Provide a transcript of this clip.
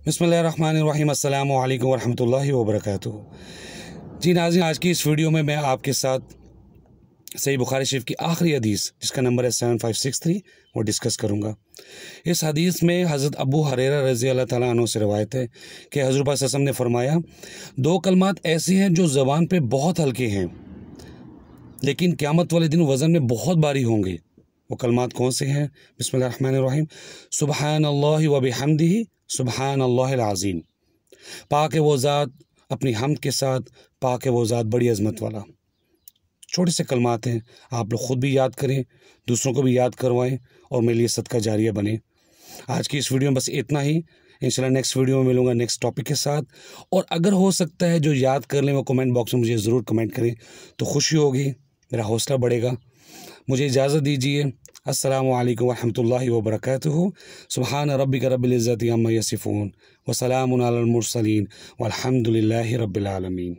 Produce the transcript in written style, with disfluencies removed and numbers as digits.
बिस्मिल्लाहिर्रहमानिर्रहीम अस्सलामु अलैकुम वरहमतुल्लाहि वबरकातुहू। जी नाज़रीन, आज की इस वीडियो में मैं आपके साथ सही बुखारी शरीफ की आखिरी हदीस जिसका नंबर है 7563 वो डिस्कस करूँगा। इस हदीस में हज़रत अबू हुरैरा रज़ी अल्लाह ताला अन्हु से रवायत है कि हज़रत पाक सल्लल्लाहु अलैहि वसल्लम ने फरमाया, दो कलमात ऐसे हैं जो ज़बान पे बहुत हल्के हैं लेकिन क़यामत वाले दिन वज़न में बहुत भारी होंगे। वो कलमात कौन से हैं? बिस्मिल्लाहिर्रहमानिर्रहीम। सुबहानल्लाहि व बिहम्दिही सुबहानल्लाहिल अज़ीम। पाक है वो ज़ात अपनी हम्द के साथ, पाक है वो ज़ात बड़ी अज़मत वाला। छोटे से कलमात हैं, आप लोग ख़ुद भी याद करें, दूसरों को भी याद करवाएं और मेरे लिए सदका जारिया बने। आज की इस वीडियो में बस इतना ही। इंशाल्लाह नेक्स्ट वीडियो में मिलूँगा नेक्स्ट टॉपिक के साथ। और अगर हो सकता है जो याद कर लें वो कमेंट बॉक्स में मुझे ज़रूर कमेंट करें तो खुशी होगी, मेरा हौसला बढ़ेगा। मुझे इजाज़त दीजिए। अस्सलामु अलैकुम वरहमतुल्लाहि वबरकातुहू। सुब्हान रब्बिका रब्बिल इज़्ज़ति अम्मा यसिफ़ून व सलामुन अलल मुरसलीन वल्हम्दुलिल्लाहि रब्बिल आलमीन।